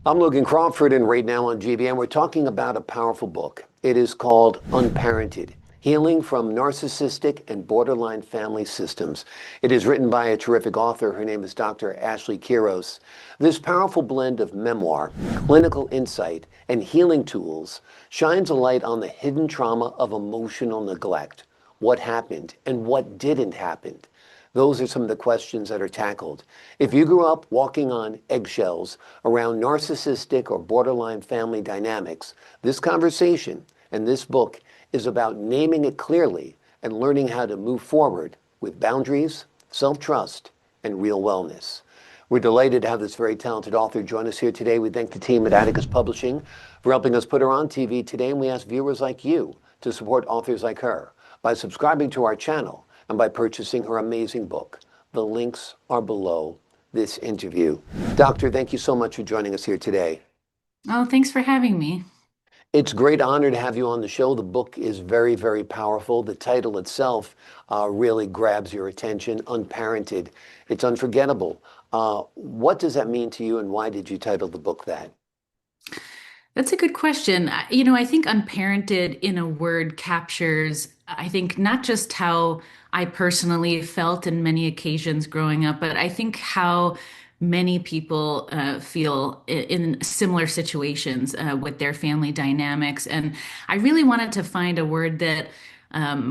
I'm Logan Crawford, and right now on GBN, we're talking about a powerful book. It is called Unparented, Healing from Narcissistic and Borderline Family Systems. It is written by a terrific author. Her name is Dr. Ashley Quiroz. This powerful blend of memoir, clinical insight, and healing tools shines a light on the hidden trauma of emotional neglect, what happened and what didn't happen. Those are some of the questions that are tackled. If you grew up walking on eggshells around narcissistic or borderline family dynamics, this conversation and this book is about naming it clearly and learning how to move forward with boundaries, self-trust, and real wellness. We're delighted to have this very talented author join us here today. We thank the team at Atticus Publishing for helping us put her on TV today, and we ask viewers like you to support authors like her by subscribing to our channel and by purchasing her amazing book. The links are below this interview. Doctor, thank you so much for joining us here today. Oh, thanks for having me. It's a great honor to have you on the show. The book is very, very powerful. The title itself really grabs your attention, Unparented. It's unforgettable. What does that mean to you, and why did you title the book that? That's a good question. I think unparented in a word captures, I think, not just how I personally felt in many occasions growing up, but I think how many people feel in similar situations with their family dynamics. And I really wanted to find a word that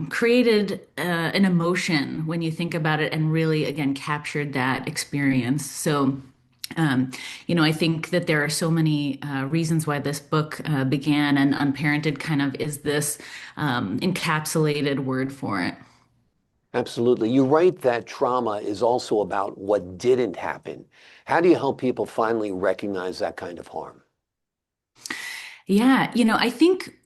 created an emotion when you think about it and really, again, captured that experience. I think that there are so many reasons why this book began, and unparented kind of is this encapsulated word for it. Absolutely. You write that trauma is also about what didn't happen. How do you help people finally recognize that kind of harm? Yeah, I think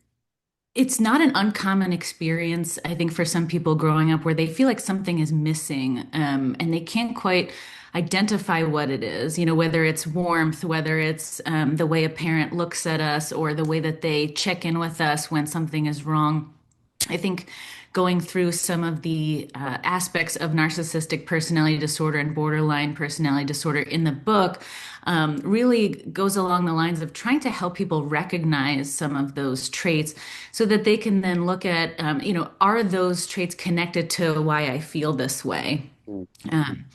it's not an uncommon experience, I think, for some people growing up where they feel like something is missing, and they can't quite identify what it is, whether it's warmth, whether it's the way a parent looks at us, or the way that they check in with us when something is wrong. I think going through some of the aspects of narcissistic personality disorder and borderline personality disorder in the book really goes along the lines of trying to help people recognize some of those traits so that they can then look at, are those traits connected to why I feel this way? Mm.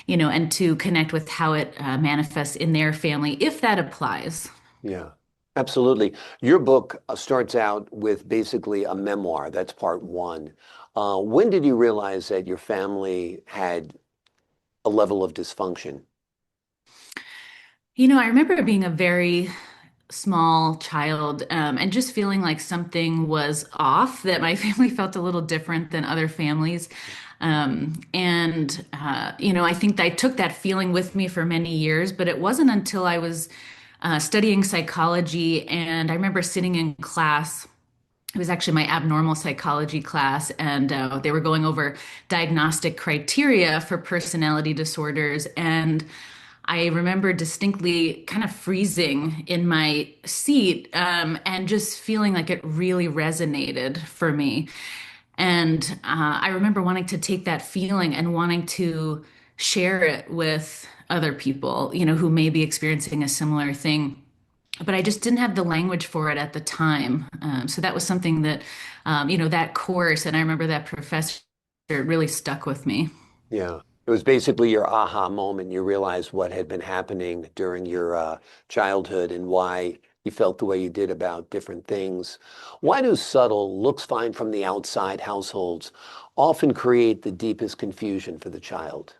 And to connect with how it manifests in their family, if that applies. Yeah, absolutely. Your book starts out with basically a memoir. That's part one. When did you realize that your family had a level of dysfunction? I remember being a very small child and just feeling like something was off, that my family felt a little different than other families. I think I took that feeling with me for many years, but it wasn't until I was studying psychology, and I remember sitting in class. It was actually my abnormal psychology class, and they were going over diagnostic criteria for personality disorders. And I remember distinctly kind of freezing in my seat and just feeling like it really resonated for me. And I remember wanting to take that feeling and wanting to share it with other people, who may be experiencing a similar thing. But I just didn't have the language for it at the time. So that was something that, that course, and I remember that professor really stuck with me. Yeah. It was basically your aha moment. You realized what had been happening during your childhood and why you felt the way you did about different things. Why do subtle, looks fine from the outside households often create the deepest confusion for the child?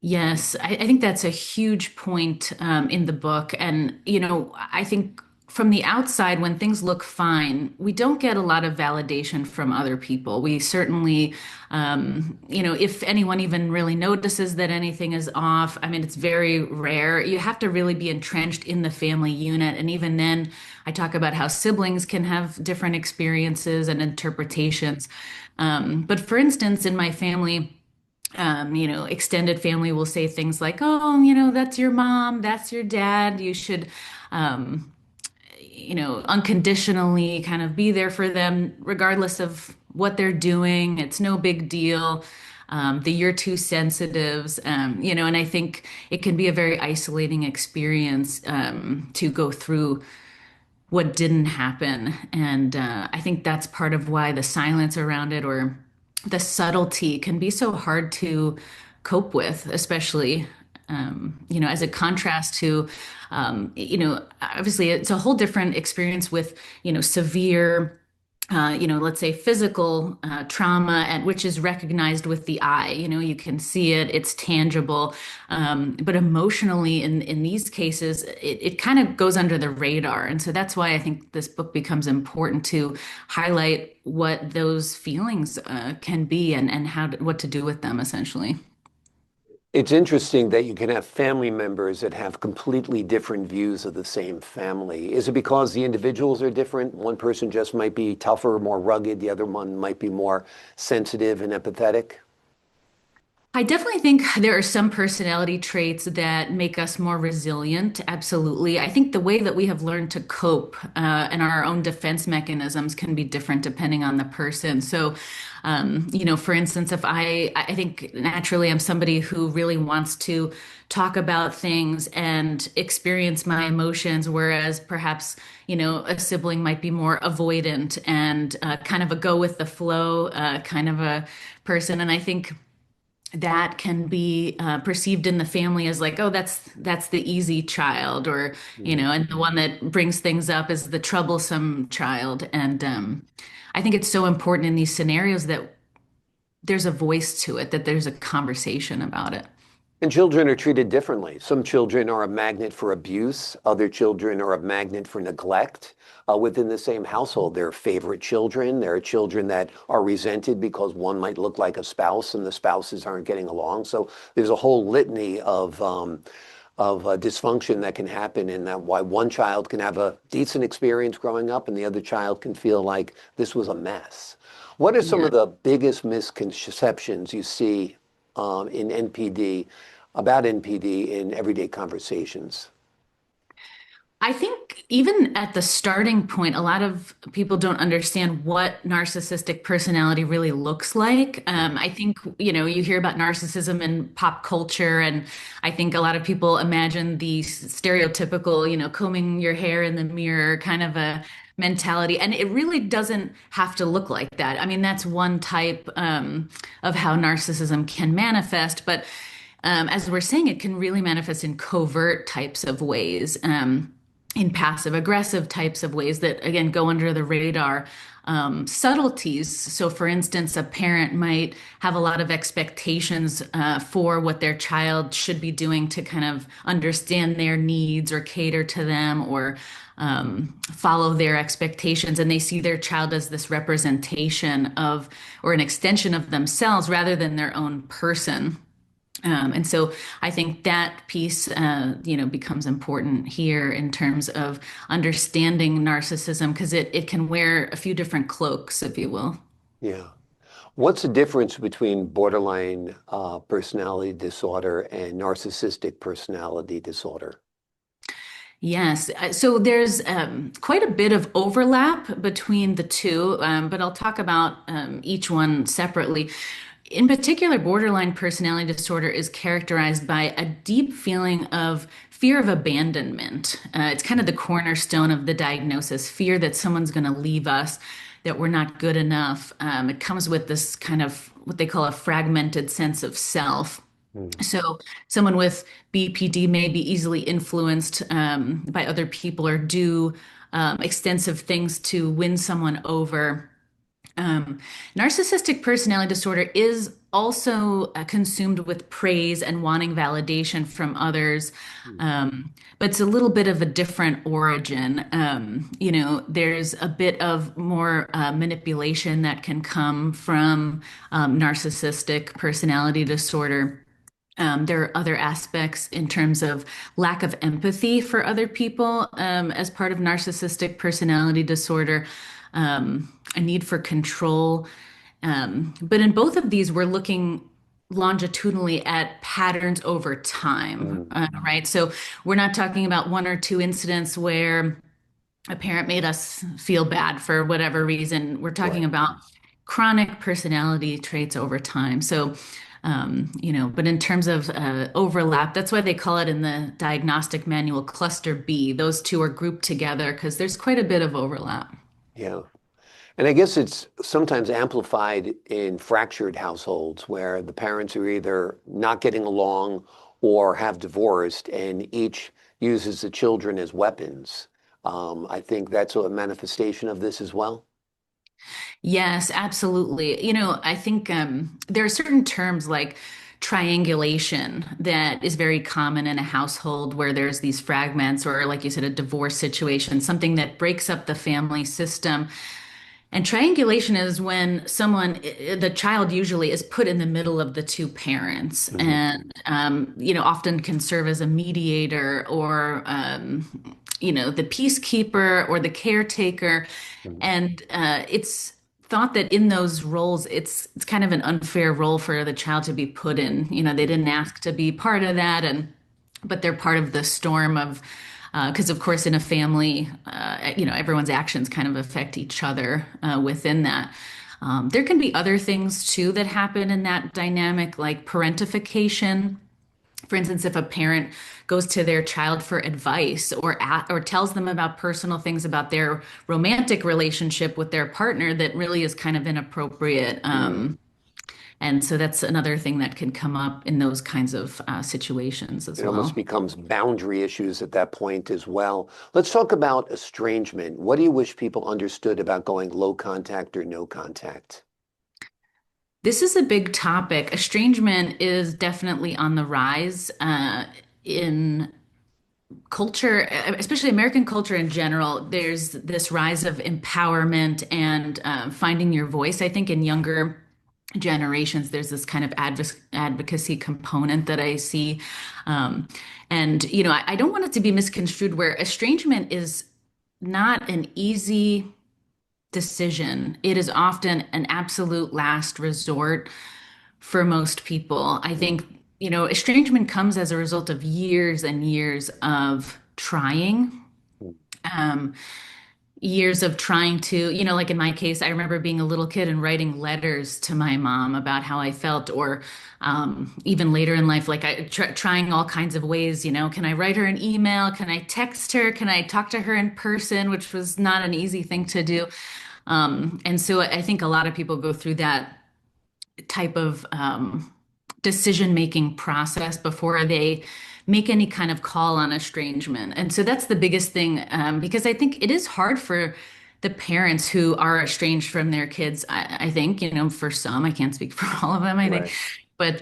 Yes, I think that's a huge point in the book. And, I think from the outside, when things look fine, we don't get a lot of validation from other people. We certainly, if anyone even really notices that anything is off, I mean, it's very rare. You have to really be entrenched in the family unit. And even then, I talk about how siblings can have different experiences and interpretations. But for instance, in my family, extended family will say things like, oh, that's your mom, that's your dad. You should, um, unconditionally kind of be there for them, regardless of what they're doing. It's no big deal. the you're too sensitives, and I think it can be a very isolating experience to go through what didn't happen. And I think that's part of why the silence around it or the subtlety can be so hard to cope with, especially, as a contrast to, obviously it's a whole different experience with, severe let's say physical trauma, and which is recognized with the eye. You can see it, it's tangible. But emotionally, in these cases, it kind of goes under the radar. And so that's why I think this book becomes important to highlight what those feelings can be and what to do with them, essentially. It's interesting that you can have family members that have completely different views of the same family. Is it because the individuals are different? One person just might be tougher, more rugged, the other one might be more sensitive and empathetic? I definitely think there are some personality traits that make us more resilient. Absolutely. I think the way that we have learned to cope and our own defense mechanisms can be different depending on the person. So, for instance, if I think naturally I'm somebody who really wants to talk about things and experience my emotions, whereas perhaps, a sibling might be more avoidant and kind of a go with the flow kind of a person. And I think that can be perceived in the family as like, oh, that's the easy child, or Mhm. and the one that brings things up is the troublesome child. And I think it's so important in these scenarios that there's a voice to it, that there's a conversation about it. And children are treated differently. Some children are a magnet for abuse. Other children are a magnet for neglect. Within the same household, there are favorite children. There are children that are resented because one might look like a spouse and the spouses aren't getting along. So there's a whole litany of dysfunction that can happen, and that why one child can have a decent experience growing up and the other child can feel like this was a mess. What are some Yeah. of the biggest misconceptions you see in NPD, about NPD in everyday conversations? I think even at the starting point, a lot of people don't understand what narcissistic personality really looks like. I think, you hear about narcissism in pop culture, and I think a lot of people imagine the stereotypical, combing your hair in the mirror kind of a mentality. And it really doesn't have to look like that. I mean, that's one type of how narcissism can manifest. But as we're saying, it can really manifest in covert types of ways. In passive aggressive types of ways that again go under the radar. Subtleties, so for instance a parent might have a lot of expectations for what their child should be doing to kind of understand their needs or cater to them, or follow their expectations, and they see their child as this representation of or an extension of themselves rather than their own person. And so I think that piece, becomes important here in terms of understanding narcissism, because it can wear a few different cloaks, if you will. Yeah. What's the difference between borderline personality disorder and narcissistic personality disorder? Yes. So there's quite a bit of overlap between the two, but I'll talk about each one separately. In particular, borderline personality disorder is characterized by a deep feeling of fear of abandonment. It's kind of the cornerstone of the diagnosis, fear that someone's going to leave us, that we're not good enough. It comes with this kind of what they call a fragmented sense of self. Hmm. So, someone with BPD may be easily influenced by other people or do extensive things to win someone over. Um, Narcissistic personality disorder is also consumed with praise and wanting validation from others, but it's a little bit of a different origin. There's a bit of more manipulation that can come from narcissistic personality disorder. There are other aspects in terms of lack of empathy for other people as part of narcissistic personality disorder, a need for control. But in both of these, we're looking longitudinally at patterns over time, Hmm. right? So we're not talking about one or two incidents where a parent made us feel bad for whatever reason. We're talking Right. about chronic personality traits over time. So, but in terms of overlap, that's why they call it in the diagnostic manual cluster B. Those two are grouped together because there's quite a bit of overlap. Yeah. And I guess it's sometimes amplified in fractured households where the parents are either not getting along or have divorced and each uses the children as weapons. I think that's a manifestation of this as well. Yes, absolutely. I think there are certain terms like triangulation that is very common in a household where there's these fragments, or like you said, a divorce situation, something that breaks up the family system. And triangulation is when the child usually is put in the middle of the two parents Hmm. and, often can serve as a mediator or, the peacekeeper or the caretaker. And it's thought that in those roles, it's kind of an unfair role for the child to be put in. They didn't ask to be part of that, but they're part of the storm of, because of course in a family, everyone's actions kind of affect each other within that. There can be other things too that happen in that dynamic, like parentification. For instance, if a parent goes to their child for advice or tells them about personal things about their romantic relationship with their partner that really is kind of inappropriate. Mm. And so that's another thing that can come up in those kinds of situations as It almost well. becomes boundary issues at that point as well. Let's talk about estrangement. What do you wish people understood about going low contact or no contact? This is a big topic. Estrangement is definitely on the rise in culture, especially American culture in general. There's this rise of empowerment and finding your voice. I think in younger generations, there's this kind of advocacy component that I see. Um, and, I don't want it to be misconstrued where estrangement is not an easy decision. It is often an absolute last resort for most people. I think, estrangement comes as a result of years and years of trying. Um, Years of trying to, like in my case, I remember being a little kid and writing letters to my mom about how I felt, or even later in life, like trying all kinds of ways, can I write her an email? Can I text her? Can I talk to her in person? Which was not an easy thing to do. And so I think a lot of people go through that type of decision-making process before they make any kind of call on estrangement. And so that's the biggest thing, because I think it is hard for the parents who are estranged from their kids. I think, for some, I can't speak for all of them, I think, Right.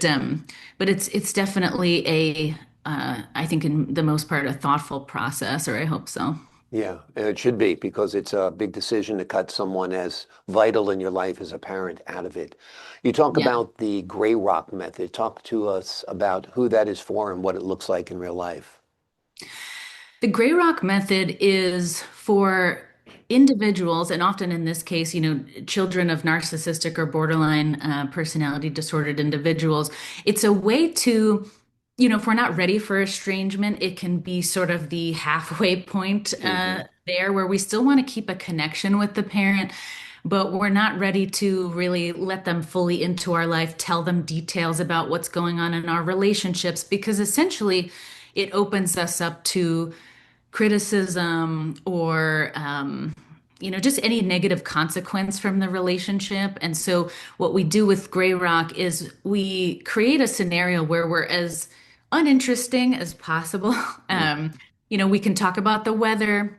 but it's definitely I think in the most part, a thoughtful process, or I hope so. Yeah, and it should be because it's a big decision to cut someone as vital in your life as a parent out of it. You talk Yeah. about the gray rock method. Talk to us about who that is for and what it looks like in real life. The gray rock method is for individuals, and often in this case, children of narcissistic or borderline personality disordered individuals. It's a way to, if we're not ready for estrangement, it can be sort of the halfway point Hmm. there where we still want to keep a connection with the parent, but we're not ready to really let them fully into our life, tell them details about what's going on in our relationships, because essentially it opens us up to criticism or just any negative consequence from the relationship. And so what we do with Gray Rock is we create a scenario where we're as uninteresting as possible. We can talk about the weather,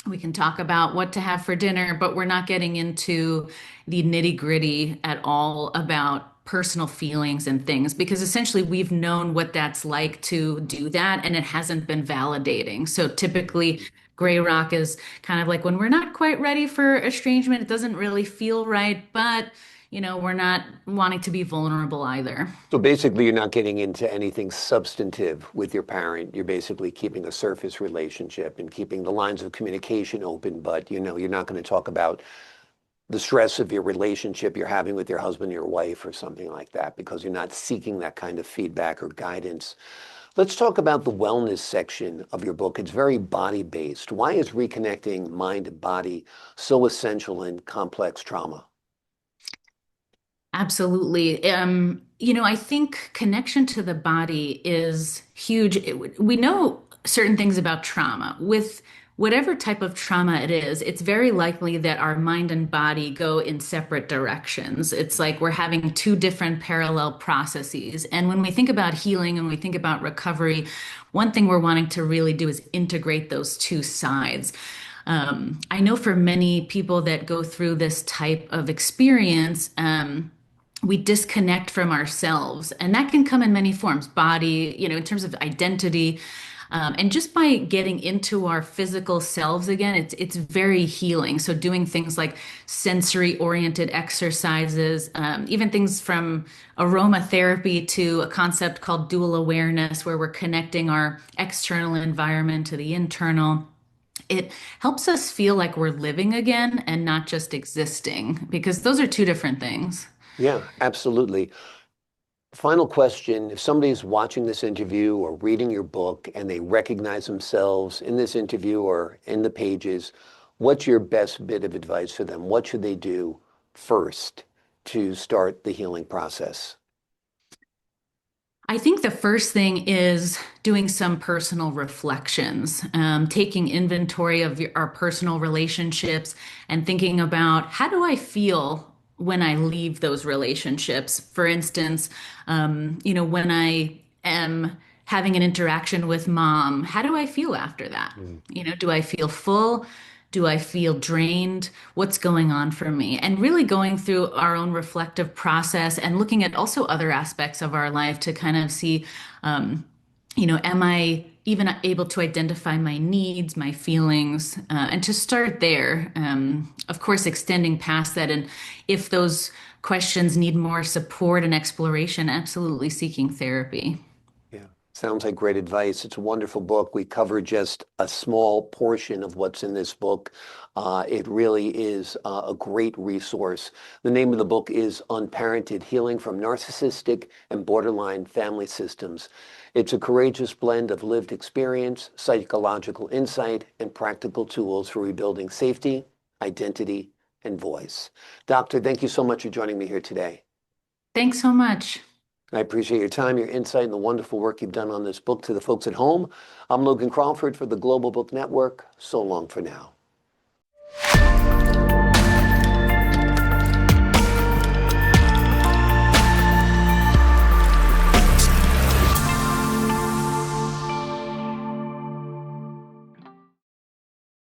we can talk about what to have for dinner, but we're not getting into the nitty-gritty at all about personal feelings and things, because essentially we've known what that's like to do that and it hasn't been validating. So typically, gray rock is kind of like when we're not quite ready for estrangement, it doesn't really feel right, but we're not wanting to be vulnerable either. So basically, you're not getting into anything substantive with your parent. You're basically keeping a surface relationship and keeping the lines of communication open, but you're not going to talk about the stress of your relationship you're having with your husband, your wife, or something like that, because you're not seeking that kind of feedback or guidance. Let's talk about the wellness section of your book. It's very body-based. Why is reconnecting mind and body so essential in complex trauma? Absolutely. I think connection to the body is huge. We know certain things about trauma. With whatever type of trauma it is, it's very likely that our mind and body go in separate directions. It's like we're having two different parallel processes. And when we think about healing and we think about recovery, one thing we're wanting to really do is integrate those two sides. I know for many people that go through this type of experience, we disconnect from ourselves, and that can come in many forms, body, in terms of identity. And just by getting into our physical selves again, it's very healing. So doing things like sensory oriented exercises, even things from aromatherapy to a concept called dual awareness, where we're connecting our external environment to the internal. It helps us feel like we're living again and not just existing, because those are two different things. Yeah, absolutely. Final question. If somebody's watching this interview or reading your book and they recognize themselves in this interview or in the pages, what's your best bit of advice for them? What should they do first to start the healing process? I think the first thing is doing some personal reflections, taking inventory of our personal relationships and thinking about how do I feel when I leave those relationships? For instance, when I am having an interaction with mom, how do I feel after that? Do I feel full? Do I feel drained? What's going on for me? And really going through our own reflective process and looking at also other aspects of our life to kind of see, am I even able to identify my needs, my feelings, and to start there. Of course, extending past that. And if those questions need more support and exploration, absolutely seeking therapy. Yeah, sounds like great advice. It's a wonderful book. We cover just a small portion of what's in this book. It really is a great resource. The name of the book is Unparented, Healing from Narcissistic and Borderline Family Systems. It's a courageous blend of lived experience, psychological insight, and practical tools for rebuilding safety, identity, and voice. Doctor, thank you so much for joining me here today. Thanks so much. I appreciate your time, your insight, and the wonderful work you've done on this book. To the folks at home, I'm Logan Crawford for the Global Book Network. So long for now.